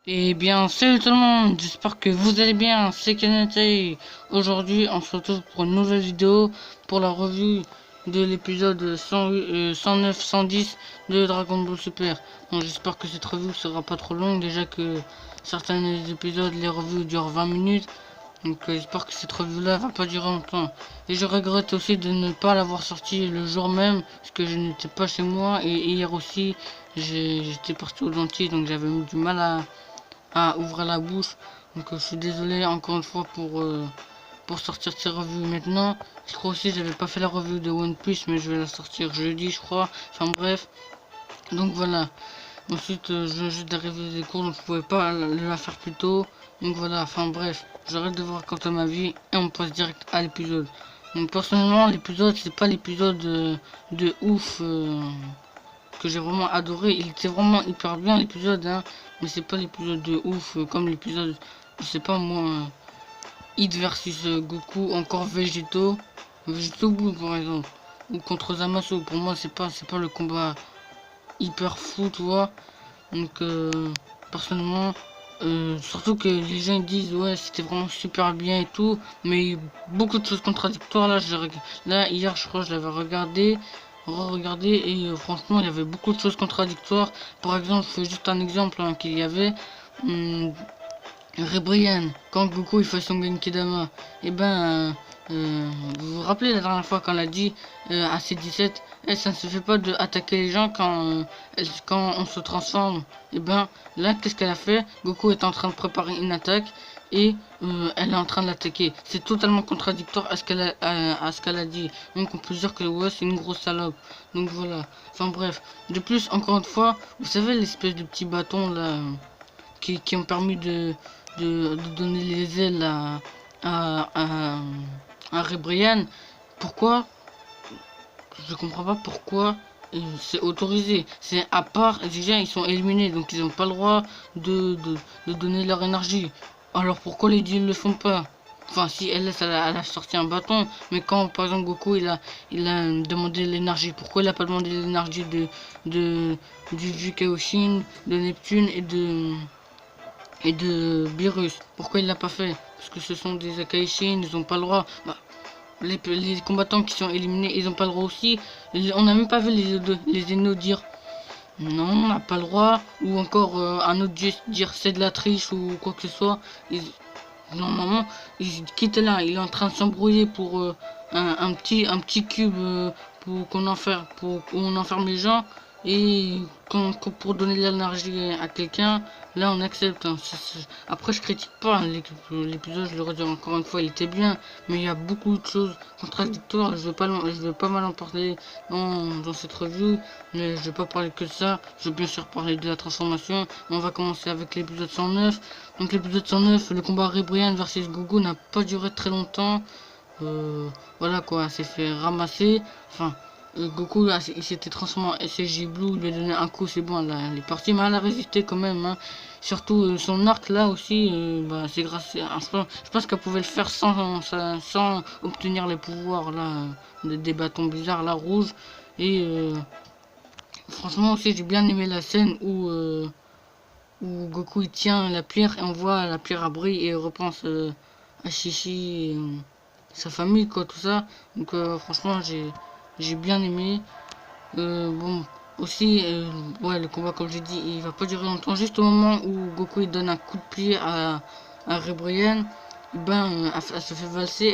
Eh bien, salut tout le monde, j'espère que vous allez bien, c'est Kanate. Aujourd'hui, on se retrouve pour une nouvelle vidéo pour la revue de l'épisode 109-110 de Dragon Ball Super. Bon, j'espère que cette revue sera pas trop longue, déjà que certains épisodes, les revues durent 20 minutes. Donc j'espère que cette revue-là va pas durer longtemps. Et je regrette aussi de ne pas l'avoir sorti le jour même, parce que je n'étais pas chez moi. Et hier aussi, j'étais parti au dentiste, donc j'avais eu du mal à ouvrir la bouche. Donc je suis désolé encore une fois pour sortir ces revues maintenant. Je crois aussi que j'avais pas fait la revue de One Piece, mais je vais la sortir jeudi je crois. Enfin bref. Donc voilà. Ensuite je viens juste d'arriver des cours, donc je pouvais pas la faire plus tôt. Donc voilà, enfin bref. J'arrête de voir quant à ma vie et on passe direct à l'épisode. Donc personnellement l'épisode c'est pas l'épisode de ouf que j'ai vraiment adoré. Il était vraiment hyper bien l'épisode, hein, mais c'est pas l'épisode de ouf comme l'épisode, je sais pas moi, Hit versus Goku, encore Végéto Blue par exemple, ou contre Zamasu. Pour moi, c'est pas le combat hyper fou, tu vois. Donc, personnellement, surtout que les gens ils disent ouais c'était vraiment super bien et tout, mais beaucoup de choses contradictoires là. Là hier je crois que je l'avais regardé, re-regardé et franchement il y avait beaucoup de choses contradictoires. Par exemple, je fais juste un exemple hein, qu'il y avait. hum, Rebrian, quand Goku il fait son Genkidama, et vous vous rappelez la dernière fois quand elle a dit à C17, ça ne se fait pas de attaquer les gens quand on se transforme. Et ben là, qu'est-ce qu'elle a fait? Goku est en train de préparer une attaque et elle est en train de l'attaquer. C'est totalement contradictoire à ce qu'elle a dit. Donc on peut dire que ouais, c'est une grosse salope. Donc voilà. Enfin bref. De plus, encore une fois, vous savez l'espèce de petit bâton là qui ont permis de donner les ailes à, à, à Rebrian. Pourquoi? Je comprends pas pourquoi c'est autorisé. C'est à part, déjà ils sont éliminés, donc ils n'ont pas le droit de donner leur énergie. Alors pourquoi les dieux ne le font pas? Enfin, si elle a sorti un bâton, mais quand par exemple Goku il a demandé l'énergie, pourquoi il a pas demandé l'énergie de du Kaoshin, de Neptune et de Beerus? Pourquoi il l'a pas fait? Parce que ce sont des Akaishin, ils ont pas le droit. Bah, les combattants qui sont éliminés, ils ont pas le droit aussi. On n'a même pas vu les Zeno dire non, on n'a pas le droit. Ou encore un autre dire c'est de la triche ou quoi que ce soit. Normalement, il quitte là, il est en train de s'embrouiller pour un petit cube pour pour qu'on enferme les gens et pour donner de l'énergie à quelqu'un, là on accepte. Hein. Après, je critique pas hein, l'épisode, je le redis encore une fois, il était bien, mais il y a beaucoup de choses contradictoires. Je vais pas mal en parler dans cette revue, mais je vais pas parler que de ça. Je vais bien sûr parler de la transformation. On va commencer avec l'épisode 109. Donc l'épisode 109, le combat Rebrian versus Goku n'a pas duré très longtemps. Voilà quoi, s'est fait ramasser. Enfin, Goku il s'était transformé en SSJ Blue, il lui a donné un coup, c'est bon, là, elle est partie, mais elle a résisté quand même. Hein. Surtout son arc là aussi, c'est grâce à. Je pense qu'elle pouvait le faire sans obtenir les pouvoirs là, des bâtons bizarres là, rouges. Et franchement aussi, j'ai bien aimé la scène où Goku il tient la pierre et on voit la pierre briller et il repense à Chichi, sa famille quoi, tout ça. Donc franchement j'ai bien aimé. Bon aussi ouais le combat comme j'ai dit il va pas durer longtemps. Juste au moment où Goku il donne un coup de pied à Rebrian, elle se fait valser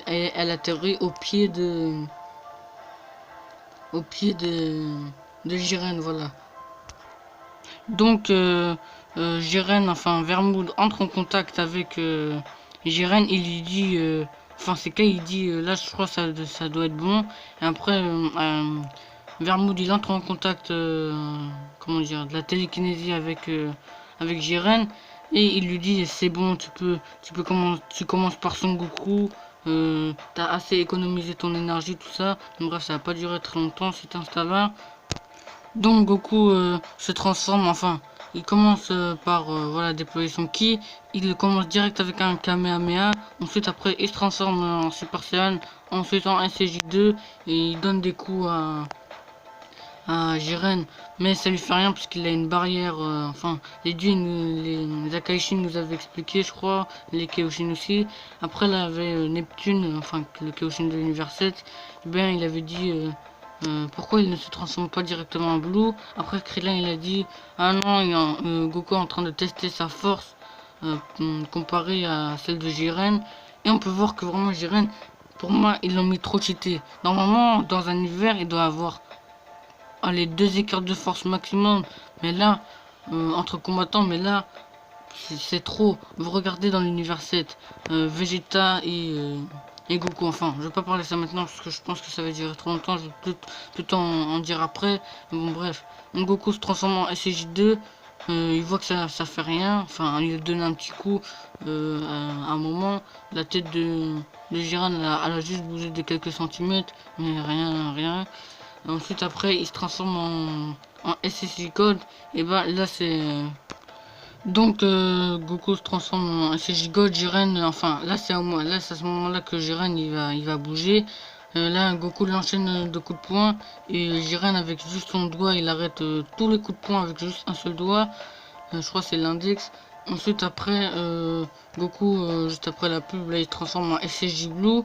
et elle atterrit au pied de Jiren, voilà. Donc, Jiren, enfin, Vermoud entre en contact avec Jiren, il lui dit, enfin, c'est quand il dit, là, je crois que ça doit être bon. Et après, Vermoud, il entre en contact, comment dire, de la télékinésie avec Jiren. Et il lui dit, c'est bon, tu commences par Son Goku. T'as assez économisé ton énergie, tout ça. Donc, bref, ça va pas durer très longtemps cet instant-là. Donc Goku se transforme, enfin, il commence par voilà, déployer son ki, il commence direct avec un Kamehameha, ensuite après il se transforme en Super Saiyan, ensuite en SCJ2 et il donne des coups à Jiren, mais ça lui fait rien parce qu'il a une barrière. Enfin, les dieux, les Akaishi nous avaient expliqué, je crois, les Kaioshin aussi. Après, là, il y avait Neptune, enfin, le Kaioshin de l'univers 7. Eh bien, il avait dit pourquoi il ne se transforme pas directement en Blue. Après, Krillin, il a dit ah non, Goku est en train de tester sa force comparée à celle de Jiren. Et on peut voir que vraiment, Jiren, pour moi, ils l'ont mis trop cheaté. Normalement, dans un univers, il doit avoir les deux écarts de force maximum. Mais là, entre combattants, mais là, c'est trop. Vous regardez dans l'univers 7, Vegeta et Goku. Enfin, je vais pas parler ça maintenant parce que je pense que ça va durer trop longtemps. Je vais tout en dire après. Mais bon, bref. Donc, Goku se transforme en SCJ2. Il voit que ça fait rien. Enfin, il donne un petit coup à un moment. La tête de Jiren, elle a juste bougé de quelques centimètres. Mais rien. Ensuite, après, il se transforme en SSJ Code. Et bah là, c'est. Donc, Goku se transforme en SSJ God. Jiren, enfin, là, c'est à ce moment-là que Jiren il va bouger. Là, Goku l'enchaîne de coups de poing. Et Jiren, avec juste son doigt, il arrête tous les coups de poing avec juste un seul doigt. Je crois que c'est l'index. Ensuite, après, Goku, juste après la pub, là, il se transforme en SSJ Blue.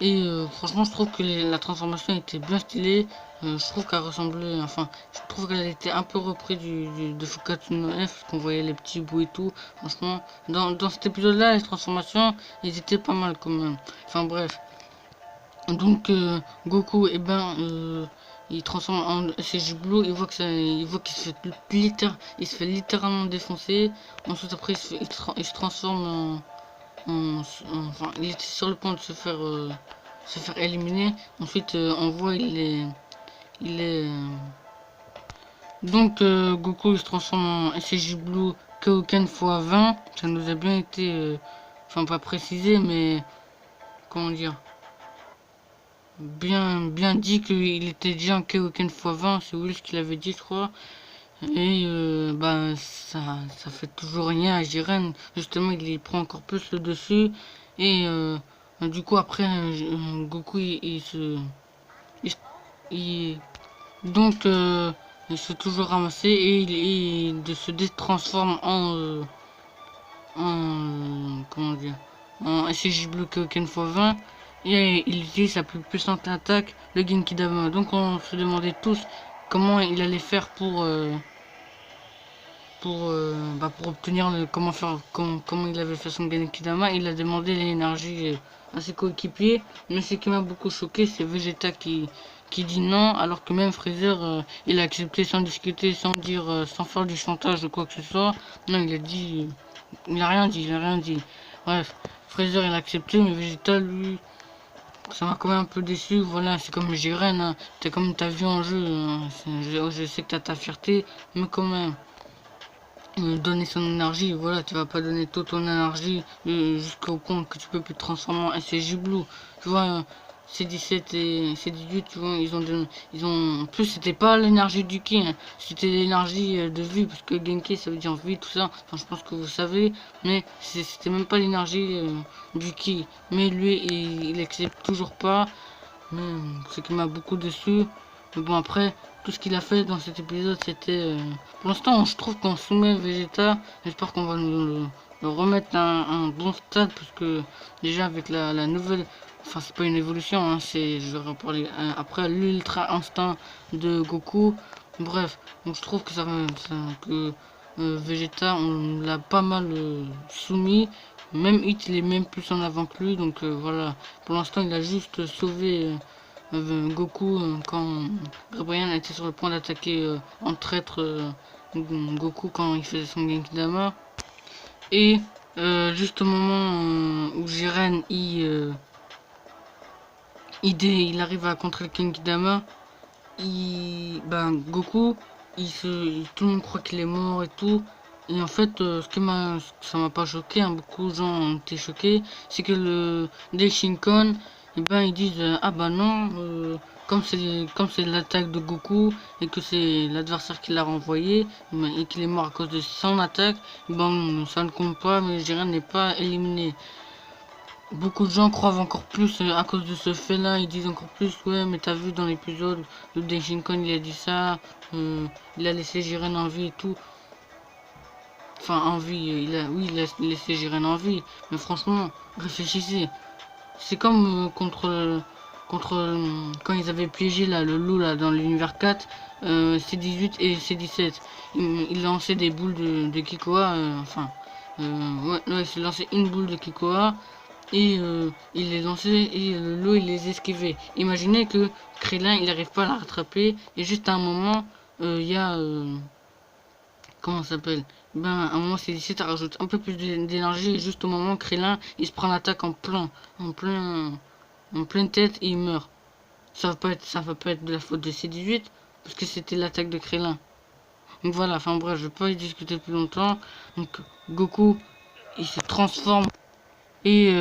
Et franchement, je trouve que la transformation était bien stylée. Je trouve qu'elle ressemblait, enfin, je trouve qu'elle était un peu repris de Fukatsu no F, parce qu'on voyait les petits bouts et tout. Franchement, dans cet épisode-là, les transformations, ils étaient pas mal quand même. Enfin, bref. Donc, Goku, et ben, il transforme en SSJ Blue, il voit qu'il il se fait littéralement défoncer. Ensuite, après, il se transforme enfin, il était sur le point de se faire éliminer. Ensuite, on voit il est donc Goku il se transforme en SSJ Blue Kaioken x20. Ça nous a bien été, enfin pas précisé, mais comment dire, bien dit qu'il était déjà en Kaioken x20. C'est Will qui l'avait dit, je crois. Et bah ça fait toujours rien à Jiren. Justement, il prend encore plus le dessus. Et du coup, après, Goku, il- donc, il se fait toujours ramasser et il se transforme comment dire, en SCJ Blue Kaioken x20. Et il utilise sa plus puissante attaque, le Genki Dama. Donc, on se demandait tous comment il allait faire pour obtenir comment il avait fait son Genkidama. Il a demandé l'énergie à ses coéquipiers, mais ce qui m'a beaucoup choqué, c'est Vegeta qui dit non, alors que même Freezer il a accepté sans discuter, sans dire, sans faire du chantage ou quoi que ce soit. Non, il a dit, il a rien dit. Bref, Freezer il a accepté, mais Vegeta lui, ça m'a quand même un peu déçu. Voilà, c'est comme Jiren, hein. T'es comme t'as vu en jeu, hein. Je sais que t'as ta fierté, mais quand même donner son énergie. Voilà, tu vas pas donner toute ton énergie jusqu'au point que tu peux plus te transformer en SSJ Blue. Tu vois, C17 et C18, tu vois, en plus, c'était pas l'énergie du ki, hein. C'était l'énergie de vie, parce que Genki ça veut dire vie, tout ça. Enfin, je pense que vous savez, mais c'était même pas l'énergie du ki. Mais lui, il accepte toujours pas. Ce qui m'a beaucoup déçu. Mais bon, après, tout ce qu'il a fait dans cet épisode, c'était. Pour l'instant, je trouve qu'on soumet Vegeta. J'espère qu'on va le remettre à un bon stade. Parce que déjà, avec la nouvelle. Enfin, c'est pas une évolution, hein, je vais reparler après l'ultra instinct de Goku. Bref, donc je trouve que que Vegeta, on l'a pas mal soumis. Même Hit, il est même plus en avant que lui. Donc voilà, pour l'instant, il a juste sauvé Goku quand Gabriel était sur le point d'attaquer en traître Goku quand il faisait son Genkidama. Et juste au moment où Jiren il arrive à contrer le Genkidama, Goku, tout le monde croit qu'il est mort et tout. Et en fait, ça m'a pas choqué, hein, beaucoup de gens ont été choqués, c'est que dès Shinkon, ils disent ah bah non, comme c'est l'attaque de Goku et que c'est l'adversaire qui l'a renvoyé et qu'il est mort à cause de son attaque, ça ne compte pas, mais Jiren n'est pas éliminé. beaucoup de gens croient encore plus à cause de ce fait là, ils disent encore plus ouais mais t'as vu dans l'épisode le Denshinkan il a dit ça, il a laissé Jiren en vie et tout. Enfin en vie, oui il a laissé Jiren en vie, mais franchement réfléchissez. C'est comme quand ils avaient piégé là, le loup là, dans l'univers 4, C18 et C17. Ils lançaient des boules de Kikoa, ouais, il s'est lancé une boule de Kikoa et il les lançait et le loup il les esquivait. Imaginez que Krillin il n'arrive pas à la rattraper et juste à un moment, il y a... comment ça s'appelle? Ben, à un moment, C17 ça rajoute un peu plus d'énergie et juste au moment, Krillin il se prend l'attaque en pleine tête et il meurt. Ça va pas être de la faute de C18 parce que c'était l'attaque de Krillin. Donc voilà, enfin bref, je vais pas y discuter plus longtemps. Donc Goku, il se transforme et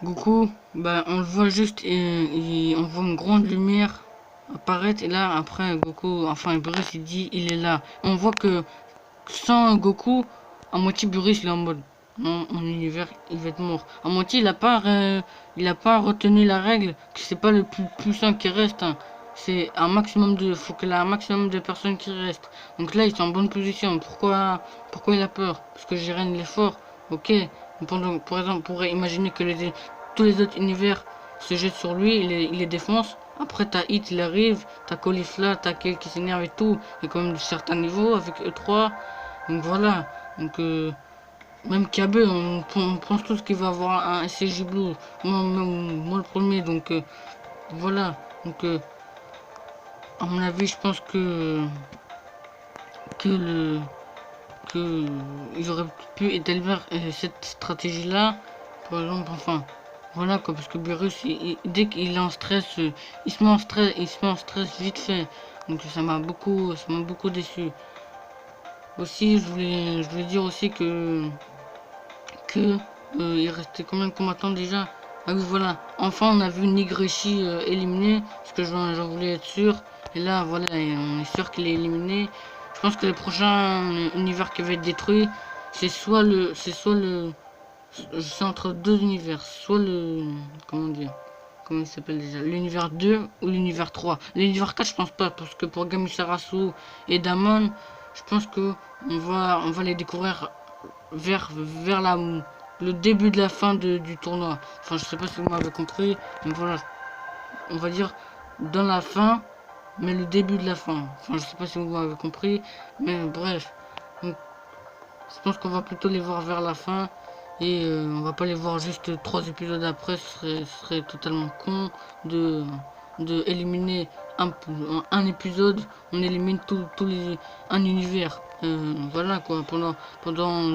Goku, bah on le voit juste et on voit une grande lumière apparaître et là après Goku, enfin Beerus il dit il est là. On voit que sans Goku, à moitié Beerus il est en mode non, mon univers il va être mort. À moitié il a pas retenu la règle que c'est pas le plus puissant qui reste. Hein. C'est un maximum de, faut qu'il y ait un maximum de personnes qui restent. Donc là il est en bonne position. Pourquoi il a peur? Parce que Jiren il est fort. Ok. Par exemple, on pourrait imaginer que tous les autres univers se jettent sur lui, il les défonce. Après, t'as Hit, il arrive, t'as Caulifla, t'as Kel qui s'énerve et tout. Il y a quand même de certains niveaux avec E3. Donc voilà. Donc, même Kabe, on pense tous qu'il va avoir un SCJ Blue. Moi le premier. Donc, voilà. Donc, à mon avis, je pense que le. Que ils auraient pu établir cette stratégie là par exemple enfin voilà quoi parce que Beerus dès qu'il est en stress il se met en stress vite fait donc ça m'a beaucoup déçu aussi je voulais dire aussi que il restait combien de combattants déjà ah oui voilà enfin on a vu Nigreshi éliminé parce que j'en voulais être sûr et là voilà on est sûr qu'il est éliminé. Je pense que le prochain univers qui va être détruit, c'est entre deux univers, soit le, comment dire, comment il s'appelle déjà, l'univers 2 ou l'univers 3. L'univers 4 je pense pas, parce que pour Gamisarasu et Damon, je pense que on va les découvrir vers le début de la fin du tournoi. Enfin je sais pas si vous m'avez compris, mais voilà, on va dire dans la fin, mais le début de la fin. Enfin, je sais pas si vous m'avez compris, mais bref. Donc, je pense qu'on va plutôt les voir vers la fin. Et on va pas les voir juste 3 épisodes après. Ce serait totalement con de, éliminer un épisode. On élimine un univers. Voilà quoi. Pendant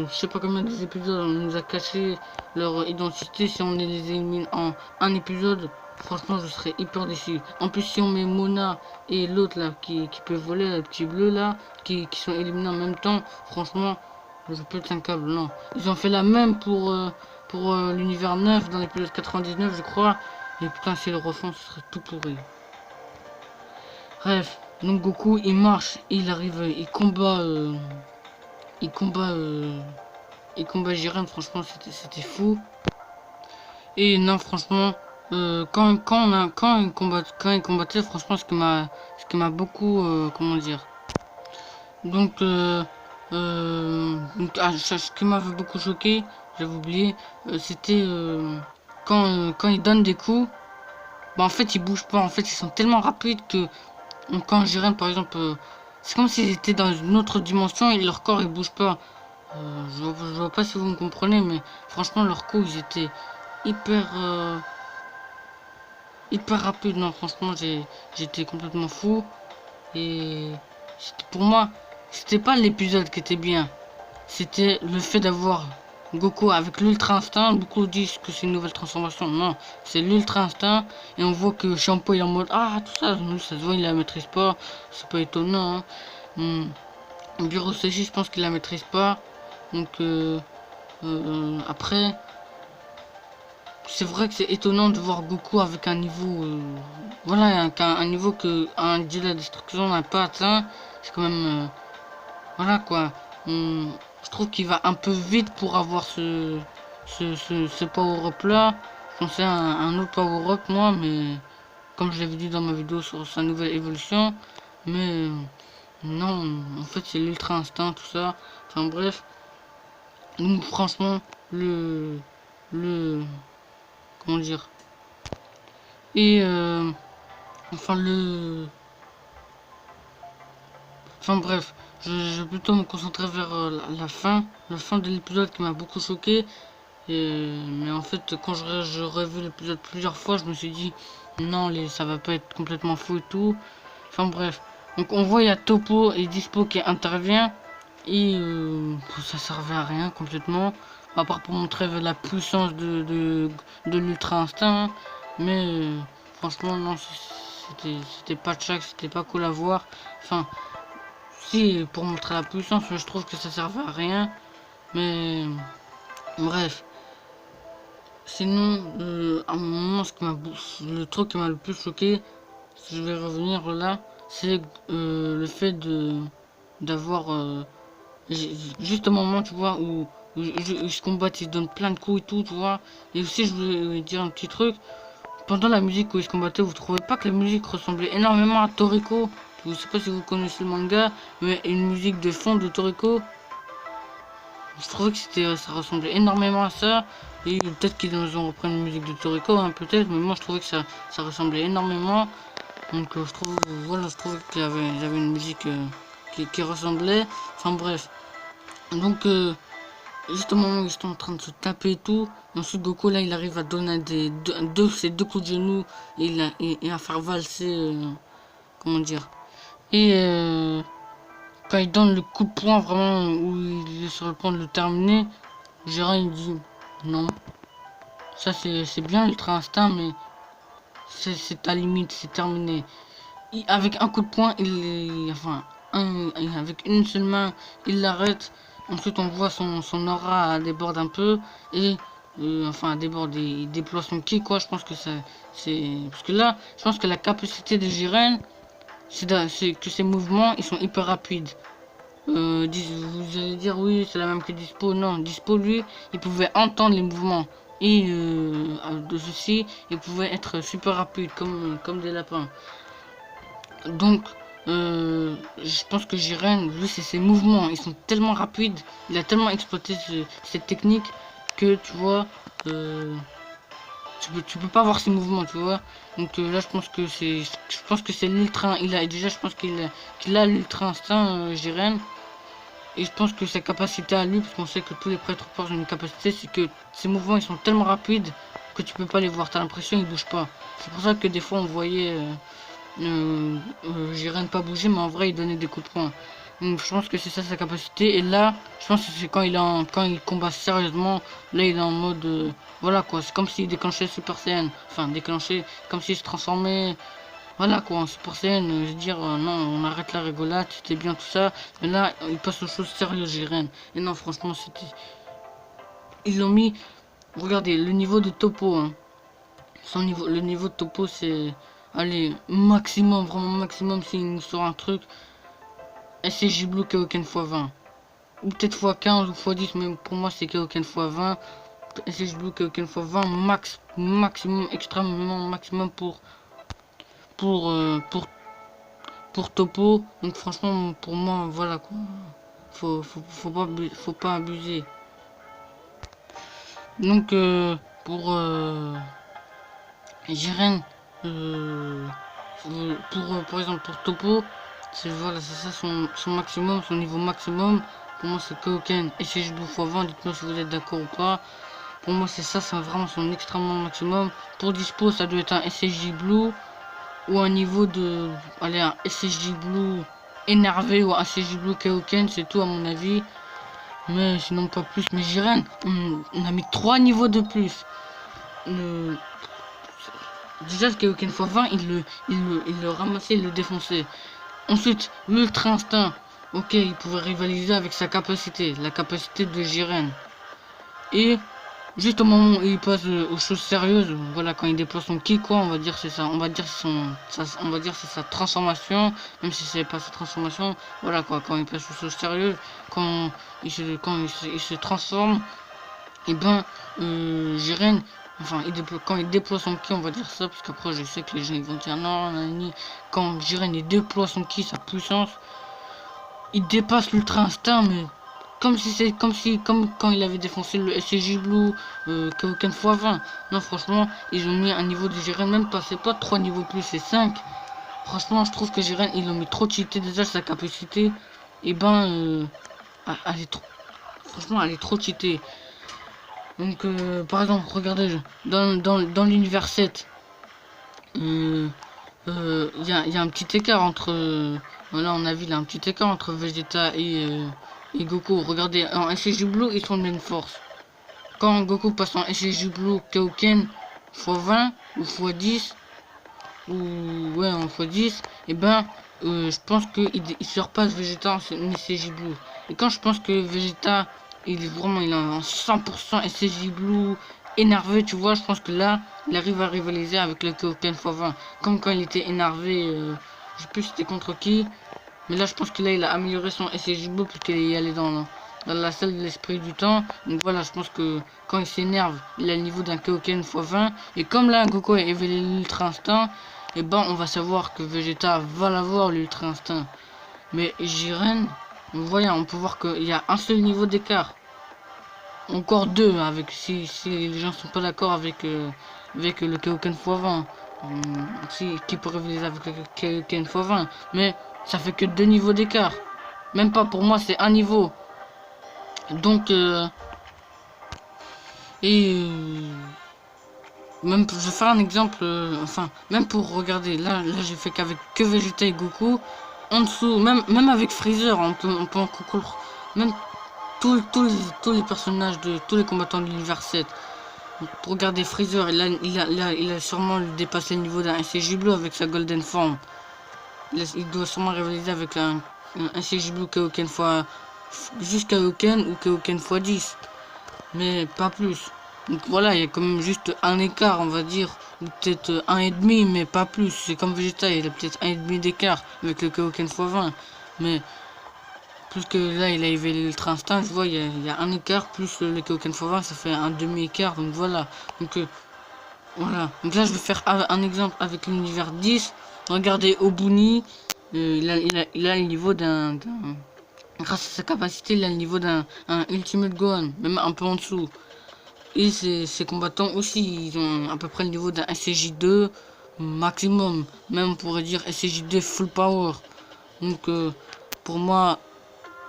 je sais pas combien d'épisodes, on nous a caché leur identité. Si on les élimine en un épisode, franchement, je serais hyper déçu. En plus, si on met Mona et l'autre là qui peut voler, le petit bleu là, qui sont éliminés en même temps, franchement, je pète un câble. Non, ils ont fait la même pour l'univers 9 dans l'épisode 99, je crois. Et putain, si le refont, ce serait tout pourri. Bref, donc Goku il marche, il arrive, il combat, Jiren. Franchement, c'était fou. Et non, franchement. Quand il combattait, franchement, ce qui m'a beaucoup, comment dire, donc, ce qui m'avait beaucoup choqué, j'avais oublié, c'était quand il donne des coups, bah en fait ils bougent pas, en fait ils sont tellement rapides que quand Jiren par exemple, c'est comme s'ils étaient dans une autre dimension et leur corps il bouge pas. Je vois pas si vous me comprenez, mais franchement leurs coups ils étaient hyper hyper rapide. Non franchement j'étais complètement fou et pour moi c'était pas l'épisode qui était bien, c'était le fait d'avoir Goku avec l'ultra instinct. Beaucoup disent que c'est une nouvelle transformation, non c'est l'ultra instinct et on voit que Shampoo est en mode ah tout ça, ça se voit il la maîtrise pas, c'est pas étonnant hein. Bureau CJ je pense qu'il la maîtrise pas donc après c'est vrai que c'est étonnant de voir Goku avec un niveau voilà un niveau que un dieu de la destruction n'a pas atteint. C'est quand même voilà quoi, je trouve qu'il va un peu vite pour avoir ce power-up là. Je pensais à un autre power-up moi, mais comme je l'avais dit dans ma vidéo sur sa nouvelle évolution. Mais non, en fait c'est l'ultra instinct, tout ça. Enfin bref. Donc franchement, le comment dire. Et enfin enfin bref, je vais plutôt me concentrer vers la fin de l'épisode qui m'a beaucoup choqué. Mais en fait, quand j'aurais vu l'épisode plusieurs fois, je me suis dit non, ça va pas être complètement fou et tout. Enfin bref, donc on voit il y a Topo et Dispo qui intervient et ça servait à rien complètement, à part pour montrer la puissance de l'ultra instinct. Hein. Mais franchement non, c'était pas tchac, c'était pas cool à voir. Enfin, si pour montrer la puissance, je trouve que ça servait à rien. Mais bref. Sinon, à un moment, le truc qui m'a le plus choqué, si je vais revenir là, c'est le fait d'avoir juste un moment, tu vois, où ils se combattent, ils se donnent plein de coups et tout, tu vois. Et aussi, je voulais dire un petit truc. Pendant la musique où ils se combattaient, vous trouvez pas que la musique ressemblait énormément à Toriko? Je sais pas si vous connaissez le manga, mais une musique de fond de Toriko. Je trouvais que ça ressemblait énormément à ça. Et peut-être qu'ils ont repris une musique de Toriko, hein, peut-être, mais moi je trouvais que ça ressemblait énormément. Donc je trouve, voilà, je trouvais qu'il y avait une musique qui ressemblait. Enfin bref. Donc juste au moment où ils sont en train de se taper et tout, et ensuite Goku là il arrive à donner ses deux coups de genoux et à faire valser, comment dire. Et quand il donne le coup de poing vraiment où il est sur le point de le terminer, Jiren il dit non, ça c'est bien l'ultra instinct, mais c'est ta limite, c'est terminé. Avec un coup de poing, avec une seule main, il l'arrête. Ensuite on voit son aura déborde un peu et enfin déborde, il déploie son ki quoi. Je pense que c'est parce que là, je pense que la capacité de Jiren, c'est que ses mouvements ils sont hyper rapides. Vous allez dire oui c'est la même que Dispo. Non, Dispo lui il pouvait entendre les mouvements et de ceci il pouvait être super rapide comme des lapins. Donc je pense que Jiren lui c'est ses mouvements, ils sont tellement rapides, il a tellement exploité cette technique que tu vois tu peux pas voir ses mouvements, tu vois. Donc là je pense que c'est l'ultra, je pense qu'il a l'ultra instinct Jiren. Et je pense que sa capacité à lui, parce qu'on sait que tous les prêtres forts ont une capacité, c'est que ses mouvements ils sont tellement rapides que tu peux pas les voir. T'as l'impression qu'ils bougent pas. C'est pour ça que des fois on voyait Jiren pas bouger, mais en vrai il donnait des coups de poing. Donc je pense que c'est ça sa capacité. Et là, je pense que c'est quand il combat sérieusement. Là il est en mode voilà quoi. C'est comme s'il déclenchait Super Saiyan. Enfin déclenchait comme s'il se transformait. Voilà quoi, en Super Saiyan, je veux dire, non, on arrête la rigolade, c'était bien tout ça. Mais là, il passe aux choses sérieuses, Jiren. Et non, franchement, c'était... Ils l'ont mis... Regardez, le niveau de Topo, hein. Le niveau de Topo, c'est... Allez, maximum, vraiment maximum, s'il nous sort un truc. SCJ Blue Kaioken x20. Ou peut-être x15 ou x10, mais pour moi, c'est Kaioken x20. SCJ Blue Kaioken x20, maximum, extrêmement maximum pour Topo. Donc franchement pour moi voilà quoi, faut pas abuser. Donc pour Jiren, par exemple pour Topo, c'est voilà, c'est ça son maximum, son niveau maximum. Pour moi c'est Kaioken et si je vous fois 20, dites-moi si vous êtes d'accord ou pas. Pour moi c'est ça, c'est vraiment son extrêmement maximum. Pour Dispo ça doit être un SSJ Blue ou un niveau de... Allez, un SSJ Blue énervé ou un SSJ Blue Kaioken, c'est tout à mon avis. Mais sinon pas plus. Mais Jiren, on a mis 3 niveaux de plus. Déjà le Kaioken x20, il le ramassait, il le défonçait. Ensuite, l'Ultra Instinct. Ok, il pouvait rivaliser avec sa capacité, la capacité de Jiren. Et juste au moment où il passe aux choses sérieuses, voilà, quand il déploie son ki, quoi, on va dire c'est ça, on va dire on va dire c'est sa transformation, même si c'est pas sa transformation, voilà quoi, quand il passe aux choses sérieuses, quand il se transforme, et ben, Jiren, enfin, quand il déploie son ki, on va dire ça, parce qu'après je sais que les gens ils vont dire non, nanani. Quand Jiren il déploie son ki, sa puissance, il dépasse l'ultra instinct, mais comme quand il avait défoncé le SCJ Blue, Kaioken x20. Non, franchement, ils ont mis un niveau de Jiren, même pas, c'est pas 3 niveaux plus, c'est 5. Franchement, je trouve que Jiren, ils ont mis trop cheaté déjà sa capacité. Et ben, elle est trop, franchement, elle est trop cheatée. Donc, par exemple, regardez, dans l'univers 7, y a un petit écart entre... voilà, on a vu, il y a un petit écart entre Vegeta et Goku. Regardez, en SCJ Blue, ils sont de même force. Quand Goku passe en SCJ Blue Kaioken x20 ou x10, ou ouais, en x10, et ben, je pense qu'il surpasse Vegeta en SCJ Blue. Et quand je pense que Vegeta, il est vraiment, il est en 100% SCJ Blue, énervé, tu vois, je pense que là, il arrive à rivaliser avec le Kaioken x20. Comme quand il était énervé, je sais plus c'était contre qui, mais là, je pense que là, il a amélioré son SCJ Blue parce qu'il est allé dans la salle de l'esprit du temps. Donc voilà, je pense que quand il s'énerve, il a le niveau d'un Kaioken x20. Et comme là, Goku a éveillé l'ultra instinct, et ben on va savoir que Vegeta va l'avoir l'ultra instinct. Mais Jiren, voyons, on peut voir qu'il y a un seul niveau d'écart. Encore deux, avec si les gens sont pas d'accord avec, avec le Kaioken x20. Qui peut rivaliser avec le Kaioken x20. Mais ça fait que 2 niveaux d'écart. Même pas, pour moi c'est un niveau. Donc même je vais faire un exemple, enfin même pour regarder, là j'ai fait qu'avec que Vegeta et Goku. En dessous, même avec Freezer, on peut en conclure. Même tous les personnages de tous les combattants de l'univers 7. Pour regarder Freezer, il a sûrement dépassé le niveau d'un SCJ Blue avec sa Golden Form. Il doit sûrement rivaliser avec un SCJ Blue Kaioken fois juste Kaioken ou Kaioken x10, mais pas plus. Donc voilà, il y a quand même juste un écart, on va dire, ou peut-être un et demi, mais pas plus. C'est comme Vegeta, il a peut-être un et demi d'écart avec le Kaioken x20, mais plus que là, il a éveillé l'ultra instinct, je vois, il y a un écart plus le Kaioken x20, ça fait un demi écart. Donc voilà. Donc voilà. Donc là, je vais faire un exemple avec l'univers 10. Regardez Obuni, il a le niveau d'un grâce à sa capacité, il a le niveau d'un Ultimate Gohan, même un peu en dessous. Et ses combattants aussi, ils ont à peu près le niveau d'un SCJ2 maximum. Même on pourrait dire SCJ2 full power. Donc pour moi,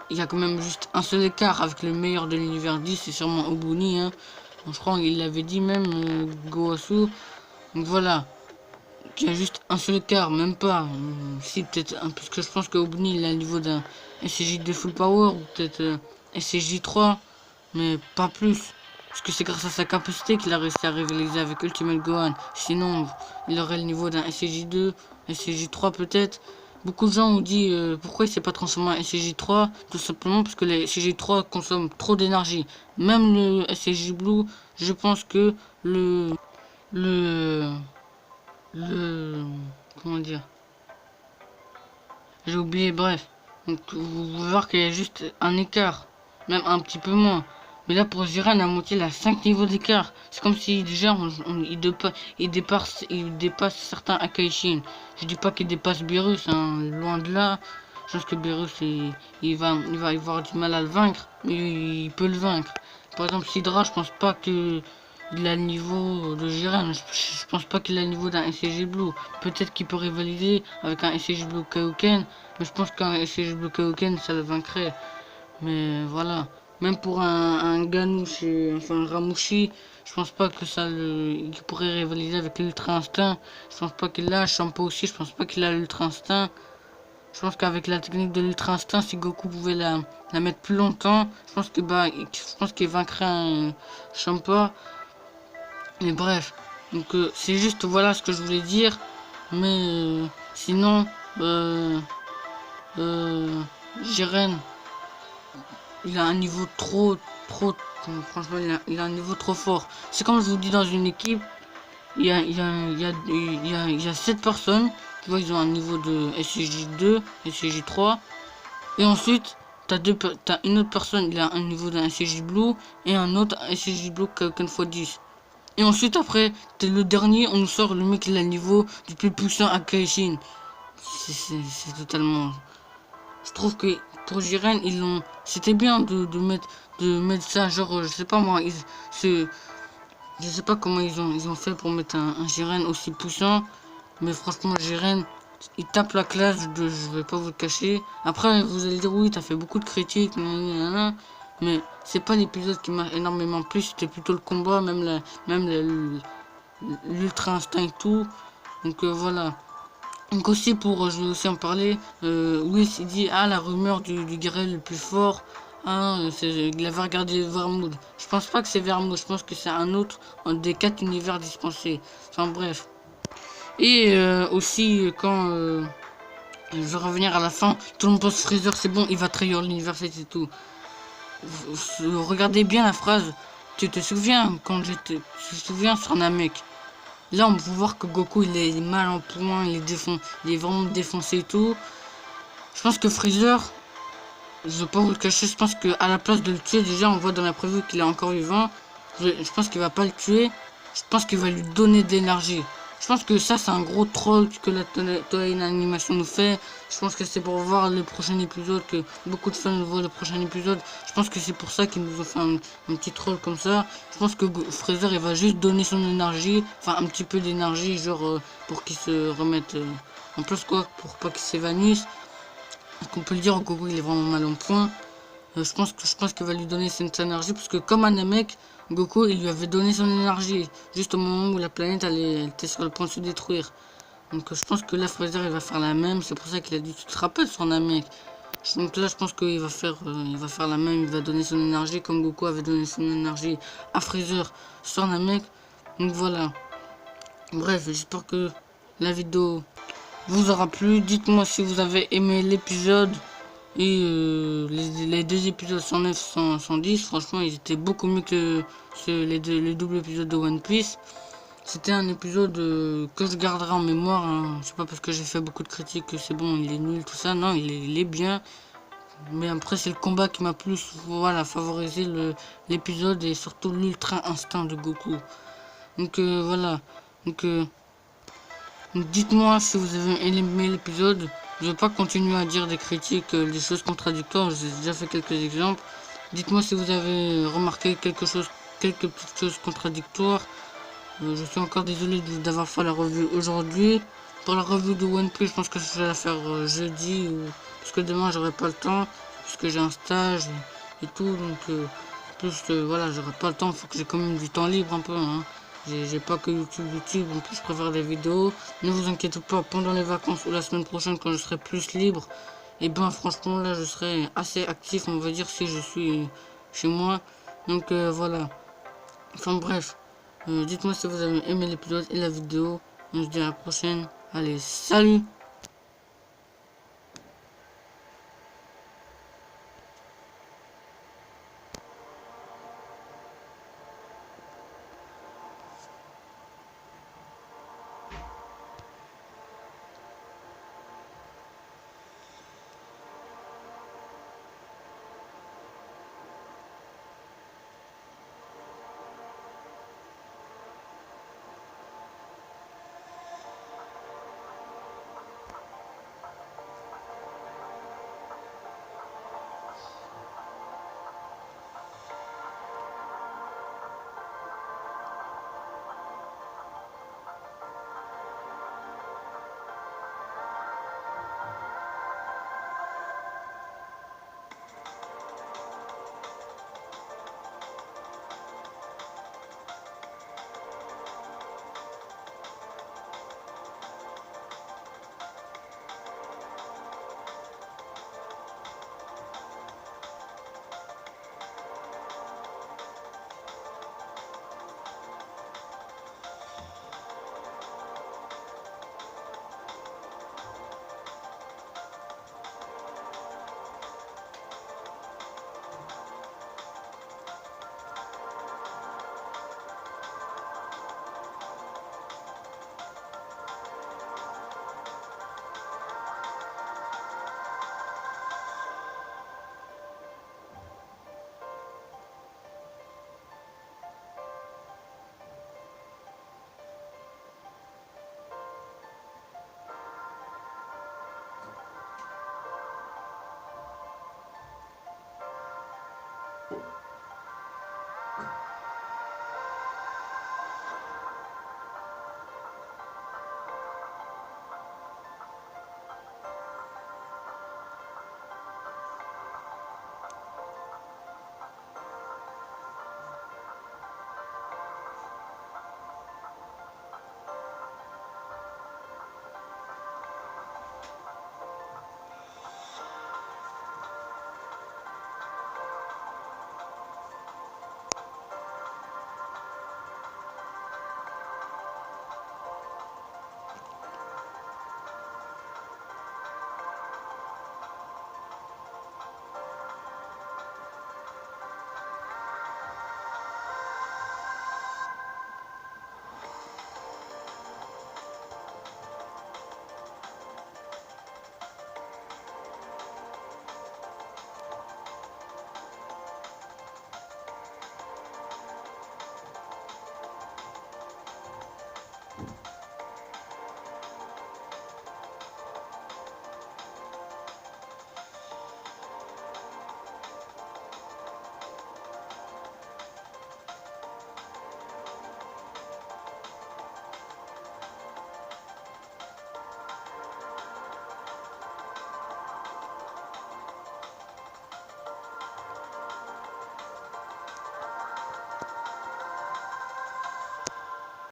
il y a quand même juste un seul écart avec le meilleur de l'univers 10, c'est sûrement Obuni. Hein. Donc, je crois qu'il l'avait dit même, Goasu. Donc voilà. Il y a juste un seul écart, même pas. Si, peut-être un, parce que je pense que Obni il a le niveau d'un SCJ2 full power, ou peut-être SCJ3, mais pas plus. Parce que c'est grâce à sa capacité qu'il a réussi à rivaliser avec Ultimate Gohan. Sinon, il aurait le niveau d'un SCJ2, SCJ3 peut-être. Beaucoup de gens ont dit pourquoi il s'est pas transformé en SCJ3. Tout simplement parce que les SCJ3 consomment trop d'énergie. Même le SCJ Blue, je pense que le comment dire, j'ai oublié, bref. Donc vous pouvez voir qu'il y a juste un écart, même un petit peu moins. Mais là pour Jiren, à moitié, il a 5 niveaux d'écart. C'est comme si déjà il dépasse certains Akaishin. Je dis pas qu'il dépasse Beerus, hein, loin de là. Je pense que Beerus il va avoir du mal à le vaincre, mais il peut le vaincre. Par exemple Sidra, je pense pas que il a le niveau de Jiren. Je pense pas qu'il a le niveau d'un SCJ Blue. Peut-être qu'il peut rivaliser avec un SCJ Blue Kaioken, mais je pense qu'un SCJ Blue Kaioken ça le vaincrait. Mais voilà. Même pour un Ganoush, enfin un Ramouchi, je pense pas que il pourrait rivaliser avec l'Ultra Instinct. Je pense pas qu'il l'a. Shampoo aussi, je pense pas qu'il a l'Ultra Instinct. Je pense qu'avec la technique de l'Ultra Instinct, si Goku pouvait la mettre plus longtemps, je pense qu'il vaincrait un Champa. Mais bref, donc c'est juste voilà ce que je voulais dire. Mais sinon, Jiren, il a un niveau trop, Franchement, il a un niveau trop fort. C'est comme je vous dis, dans une équipe, il y a 7 personnes. Tu vois, ils ont un niveau de SCJ2, SCJ3. Et ensuite, t'as une autre personne, il a un niveau d'un SCJ Blue. Et un autre SCJ Blue qu'une fois 10. Et ensuite, après, t'es le dernier, on nous sort le mec, il a le niveau du plus puissant à Kaishin. C'est totalement... Je trouve que pour Jiren, ils l'ont... C'était bien de mettre ça, genre, je sais pas moi, je sais pas comment ils ont fait pour mettre un Jiren aussi puissant. Mais franchement, Jiren, il tape la classe, je vais pas vous le cacher. Après, vous allez dire, oui, t'as fait beaucoup de critiques, nanana, mais c'est pas l'épisode qui m'a énormément plu, c'était plutôt le combat, même l'ultra instinct et tout. Donc voilà. Donc aussi je vais aussi en parler, Will il dit, ah, la rumeur du guerrier le plus fort, ah, il avait regardé Vermouth. Je pense pas que c'est Vermouth, je pense que c'est un autre des 4 univers dispensés. Enfin bref. Et aussi quand je vais revenir à la fin, tout le monde pense Freezer c'est bon, il va trahir l'université et tout. Regardez bien la phrase. Tu te souviens quand tu te souviens sur Namek. Là, on peut voir que Goku, il est mal en point, il est vraiment défoncé et tout. Je pense que Freezer, je vais pas vous le cacher, je pense que à la place de le tuer, déjà, on voit dans la prévue qu'il est encore vivant. Je pense qu'il va pas le tuer. Je pense qu'il va lui donner de l'énergie. Je pense que ça, c'est un gros troll que la Toei Animation nous fait. Je pense que c'est pour voir le prochain épisode, que beaucoup de fans voient le prochain épisode. Je pense que c'est pour ça qu'ils nous ont fait un petit troll comme ça. Je pense que Freezer, il va juste donner son énergie, enfin un petit peu d'énergie, genre pour qu'il se remette en plus, quoi, pour pas qu'il s'évanouisse. Donc on peut le dire, Goku, il est vraiment mal en point. Je pense qu'il va lui donner cette énergie, parce que comme un mec, Goku, il lui avait donné son énergie, juste au moment où la planète elle était sur le point de se détruire. Donc je pense que là, Freezer, il va faire la même, c'est pour ça qu'il a dit, tu te rappelles sur Namek. Donc là, je pense qu'il va faire la même, il va donner son énergie, comme Goku avait donné son énergie à Freezer sur Namek. Donc voilà. Bref, j'espère que la vidéo vous aura plu. Dites-moi si vous avez aimé l'épisode. Et les deux épisodes 109 110, franchement, ils étaient beaucoup mieux que les doubles épisodes de One Piece. C'était un épisode que je garderai en mémoire. Hein. C'est pas parce que j'ai fait beaucoup de critiques que c'est bon, il est nul, tout ça. Non, il est bien. Mais après, c'est le combat qui m'a plus voilà, favorisé l'épisode et surtout l'ultra instinct de Goku. Donc voilà. Donc dites-moi si vous avez aimé l'épisode. Je vais pas continuer à dire des critiques, des choses contradictoires. J'ai déjà fait quelques exemples. Dites-moi si vous avez remarqué quelques petites choses contradictoires. Je suis encore désolé d'avoir fait la revue aujourd'hui. Pour la revue de One Piece, je pense que je vais la faire jeudi parce que demain j'aurai pas le temps puisque j'ai un stage et tout. Donc plus voilà, j'aurai pas le temps. Il faut que j'ai quand même du temps libre un peu. Hein. J'ai pas que YouTube, en plus je préfère des vidéos. Ne vous inquiétez pas, pendant les vacances ou la semaine prochaine quand je serai plus libre, et ben franchement là je serai assez actif, on va dire, si je suis chez moi. Donc voilà. Enfin bref, dites-moi si vous avez aimé l'épisode et la vidéo. On se dit à la prochaine. Allez, salut!